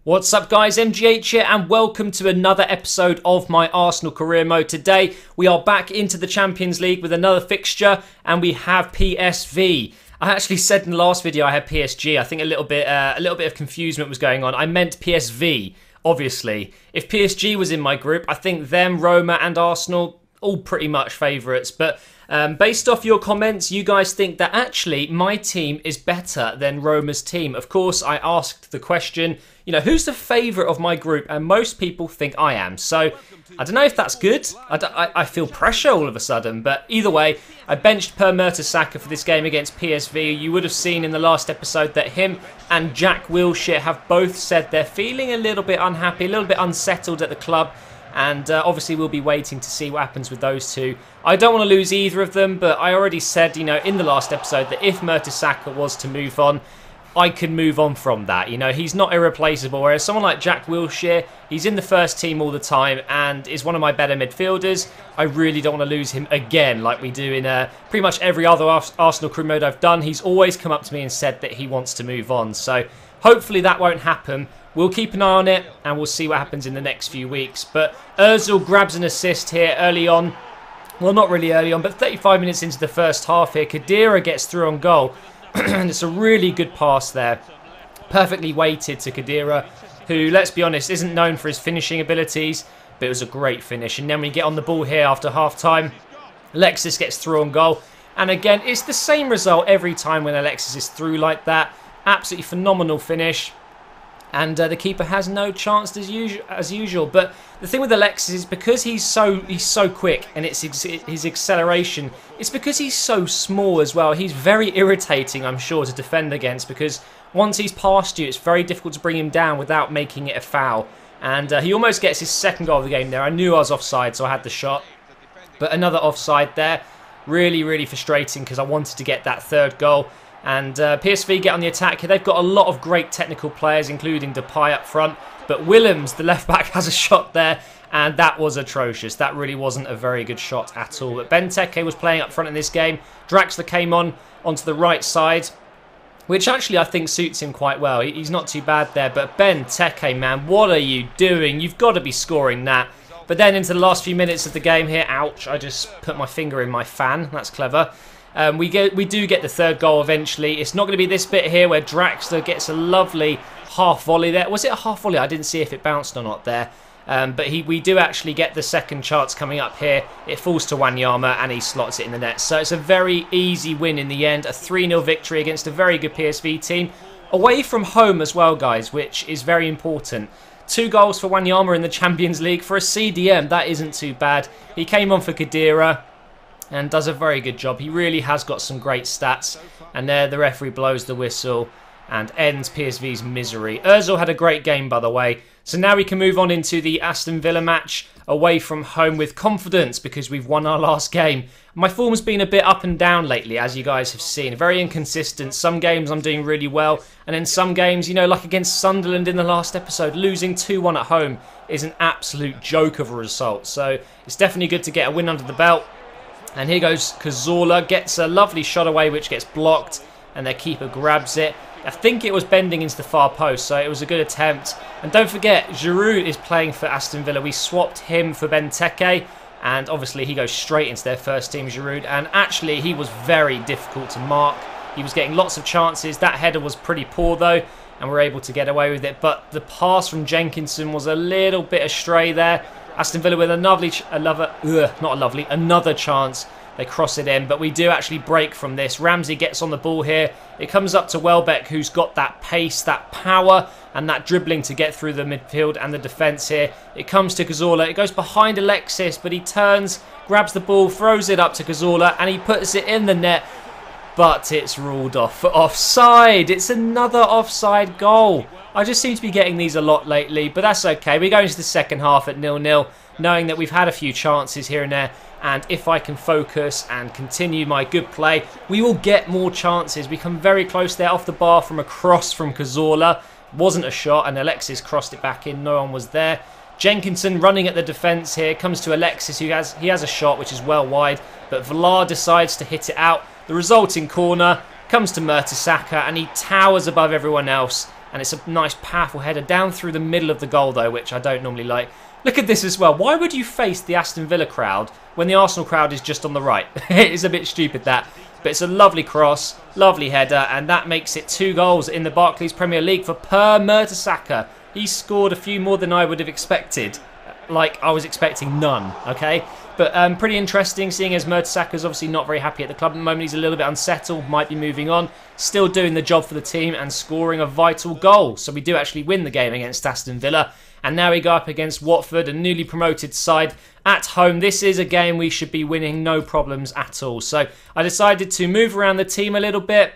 What's up guys, MGH here and welcome to another episode of my Arsenal career mode. Today we are back into the Champions League with another fixture and we have PSV. I actually said in the last video I had PSG. I think a little bit of confusion was going on. I meant PSV, obviously. If PSG was in my group, I think them, Roma and Arsenal, all pretty much favourites. But based off your comments, you guys think that actually my team is better than Roma's team. Of course, I asked the question, you know, who's the favourite of my group? And most people think I am. So I don't know if that's good. I feel pressure all of a sudden. But either way, I benched Per Mertesacker for this game against PSV. You would have seen in the last episode that him and Jack Wilshere have both said they're feeling a little bit unhappy, a little bit unsettled at the club. And obviously we'll be waiting to see what happens with those two. I don't want to lose either of them, but I already said, you know, in the last episode that if Mertesacker was to move on, I can move on from that. You know, he's not irreplaceable, whereas someone like Jack Wilshere, he's in the first team all the time and is one of my better midfielders. I really don't want to lose him again like we do in pretty much every other Arsenal career mode I've done. He's always come up to me and said that he wants to move on. So hopefully that won't happen. We'll keep an eye on it and we'll see what happens in the next few weeks. But Ozil grabs an assist here early on. Well, not really early on, but 35 minutes into the first half here. Khedira gets through on goal. And it's a really good pass there. Perfectly weighted to Khedira, who, let's be honest, isn't known for his finishing abilities. But it was a great finish. And then we get on the ball here after half-time. Alexis gets through on goal. And again, it's the same result every time when Alexis is through like that. Absolutely phenomenal finish. And the keeper has no chance as usual. But the thing with Alexis is because he's so quick and it's his acceleration. It's because he's so small as well. He's very irritating, I'm sure, to defend against. Because once he's past you, it's very difficult to bring him down without making it a foul. And he almost gets his second goal of the game there. I knew I was offside, so I had the shot. But another offside there. Really, really frustrating because I wanted to get that third goal. And PSV get on the attack here. They've got a lot of great technical players, including Depay up front. But Willems, the left-back, has a shot there. And that was atrocious. That really wasn't a very good shot at all. But Benteke was playing up front in this game. Draxler came onto the right side, which actually I think suits him quite well. He's not too bad there. But Benteke, man, what are you doing? You've got to be scoring that. But then into the last few minutes of the game here, ouch, I just put my finger in my fan. That's clever. We do get the third goal eventually. It's not going to be this bit here where Draxler gets a lovely half volley there. Was it a half volley? I didn't see if it bounced or not there. But we do actually get the second chance coming up here. It falls to Wanyama and he slots it in the net. So it's a very easy win in the end. A 3-0 victory against a very good PSV team. Away from home as well, guys, which is very important. 2 goals for Wanyama in the Champions League. For a CDM, that isn't too bad. He came on for Khedira and does a very good job. He really has got some great stats. And there the referee blows the whistle and ends PSV's misery. Ozil had a great game, by the way. So now we can move on into the Aston Villa match away from home with confidence because we've won our last game. My form's been a bit up and down lately, as you guys have seen. Very inconsistent. Some games I'm doing really well. And then some games, you know, like against Sunderland in the last episode, losing 2-1 at home is an absolute joke of a result. So it's definitely good to get a win under the belt. And here goes Cazorla, gets a lovely shot away which gets blocked and their keeper grabs it. I think it was bending into the far post, so it was a good attempt. And don't forget, Giroud is playing for Aston Villa. We swapped him for Benteke and obviously he goes straight into their first team, Giroud. And actually he was very difficult to mark. He was getting lots of chances. That header was pretty poor though and we're able to get away with it. But the pass from Jenkinson was a little bit astray there. Aston Villa with another chance. They cross it in, but we do actually break from this. Ramsey gets on the ball here. It comes up to Welbeck, who's got that pace, that power, and that dribbling to get through the midfield and the defence here. It comes to Cazorla. It goes behind Alexis, but he turns, grabs the ball, throws it up to Cazorla, and he puts it in the net. But it's ruled off for offside. It's another offside goal. I just seem to be getting these a lot lately, but that's okay. We go into the second half at 0-0, knowing that we've had a few chances here and there, and if I can focus and continue my good play, we will get more chances. We come very close there off the bar from a cross from Cazorla. Wasn't a shot, and Alexis crossed it back in. No one was there. Jenkinson running at the defence here. Comes to Alexis, who has a shot, which is well wide, but Villar decides to hit it out. The resulting corner comes to Mertesacker and he towers above everyone else And it's a nice, powerful header down through the middle of the goal, though, which I don't normally like. Look at this as well. Why would you face the Aston Villa crowd when the Arsenal crowd is just on the right? It's a bit stupid, that. But it's a lovely cross, lovely header, and that makes it 2 goals in the Barclays Premier League for Per Mertesacker. He scored a few more than I would have expected. Like, I was expecting none, okay? But pretty interesting, seeing as Mertesacker's obviously not very happy at the club at the moment. He's a little bit unsettled, might be moving on. Still doing the job for the team and scoring a vital goal. So we do actually win the game against Aston Villa. And now we go up against Watford, a newly promoted side at home. This is a game we should be winning, no problems at all. So I decided to move around the team a little bit.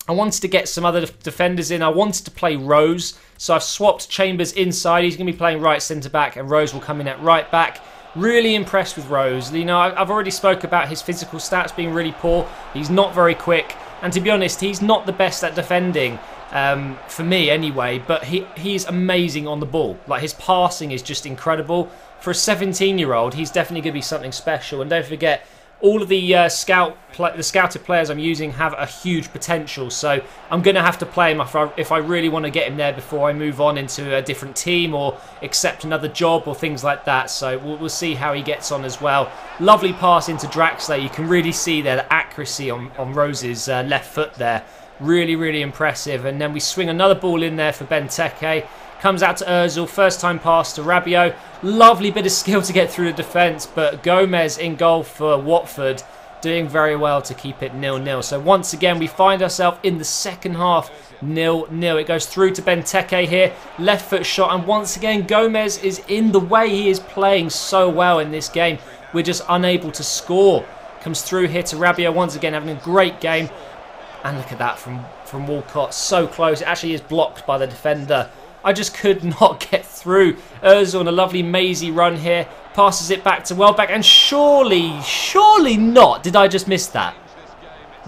I wanted to get some other defenders in. I wanted to play Rose. So I've swapped Chambers inside. He's going to be playing right centre-back and Rose will come in at right-back. Really impressed with Rose. You know, I've already spoke about his physical stats being really poor. He's not very quick. And to be honest, he's not the best at defending. For me anyway, but he's amazing on the ball. Like, his passing is just incredible. For a 17-year-old, he's definitely going to be something special. And don't forget, all of the scouted players I'm using have a huge potential, so I'm going to have to play him if I really want to get him there before I move on into a different team or accept another job or things like that. So we'll see how he gets on as well. Lovely pass into Draxler. You can really see there the accuracy on Rose's left foot there. Really, really impressive. And then we swing another ball in there for Benteke. Comes out to Ozil, first time pass to Rabiot. Lovely bit of skill to get through the defence, but Gomez in goal for Watford, doing very well to keep it 0-0. So once again, we find ourselves in the second half 0-0. It goes through to Benteke here, left foot shot, and once again, Gomez is in the way. He is playing so well in this game. We're just unable to score. Comes through here to Rabiot, once again having a great game. And look at that from Walcott, so close. It actually is blocked by the defender. I just could not get through. Ozil on a lovely mazy run here. Passes it back to Welbeck. And surely not. Did I just miss that?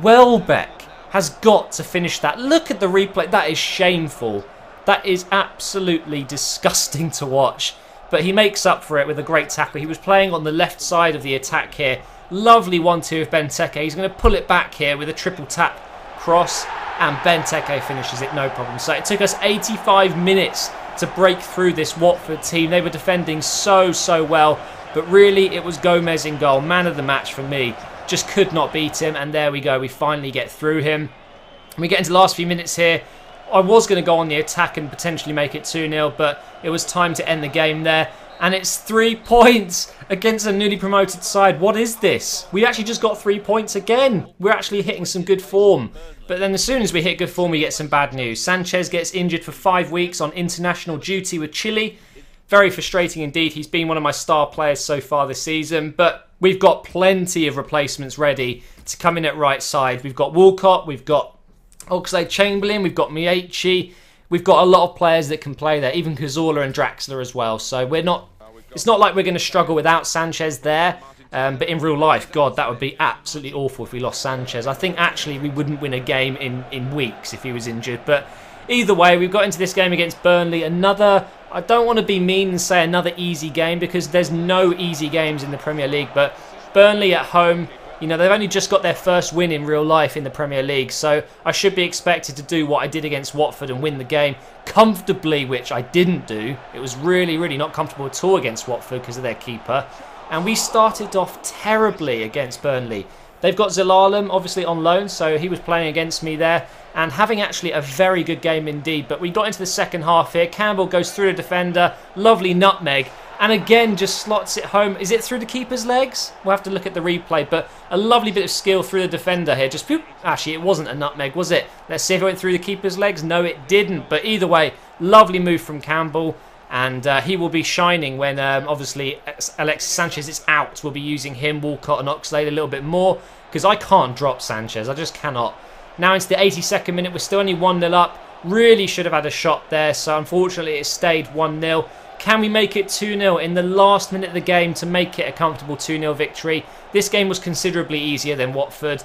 Welbeck has got to finish that. Look at the replay. That is shameful. That is absolutely disgusting to watch. But he makes up for it with a great tackle. He was playing on the left side of the attack here. Lovely 1-2 of Benteke. He's going to pull it back here with a triple tap cross. And Benteke finishes it, no problem. So it took us 85 minutes to break through this Watford team. They were defending so well. But really, it was Gomez in goal. Man of the match for me. Just could not beat him. And there we go. We finally get through him. We get into the last few minutes here. I was going to go on the attack and potentially make it 2-0. But it was time to end the game there. And it's 3 points against a newly promoted side. What is this? We actually just got 3 points again. We're actually hitting some good form. But then as soon as we hit good form, we get some bad news. Sanchez gets injured for 5 weeks on international duty with Chile. Very frustrating indeed. He's been one of my star players so far this season. But we've got plenty of replacements ready to come in at right side. We've got Walcott. We've got Oxlade-Chamberlain. We've got Miyechi. We've got a lot of players that can play there, even Cazorla and Draxler as well. So we're not. It's not like we're going to struggle without Sanchez there. But in real life, God, that would be absolutely awful if we lost Sanchez. I think actually we wouldn't win a game in weeks if he was injured. But either way, we've got into this game against Burnley. Another, I don't want to be mean and say another easy game because there's no easy games in the Premier League. But Burnley at home, you know, they've only just got their first win in real life in the Premier League. So I should be expected to do what I did against Watford and win the game comfortably, which I didn't do. It was really not comfortable at all against Watford because of their keeper. And we started off terribly against Burnley. They've got Zelalem, obviously, on loan, so he was playing against me there. And having actually a very good game indeed. But we got into the second half here. Campbell goes through the defender. Lovely nutmeg. And again, just slots it home. Is it through the keeper's legs? We'll have to look at the replay. But a lovely bit of skill through the defender here. Just whoop. Actually, it wasn't a nutmeg, was it? Let's see if it went through the keeper's legs. No, it didn't. But either way, lovely move from Campbell. And he will be shining when, obviously, Alexis Sanchez is out. We'll be using him, Walcott and Oxlade a little bit more. Because I can't drop Sanchez. I just cannot. Now into the 82nd minute. We're still only 1-0 up. Really should have had a shot there. So, unfortunately, it stayed 1-0. Can we make it 2-0 in the last minute of the game to make it a comfortable 2-0 victory? This game was considerably easier than Watford.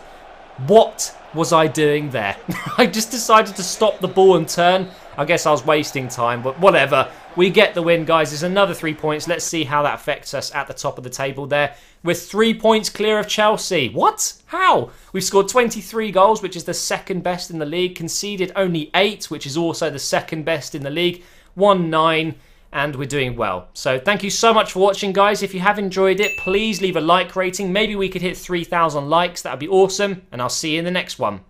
What was I doing there? I just decided to stop the ball and turn. I guess I was wasting time, but whatever. We get the win, guys. There's another 3 points. Let's see how that affects us at the top of the table there. We're 3 points clear of Chelsea. What? How? We've scored 23 goals, which is the second best in the league. Conceded only 8, which is also the second best in the league. 1-9. And we're doing well. So thank you so much for watching, guys. If you have enjoyed it, please leave a like rating. Maybe we could hit 3,000 likes. That would be awesome. And I'll see you in the next one.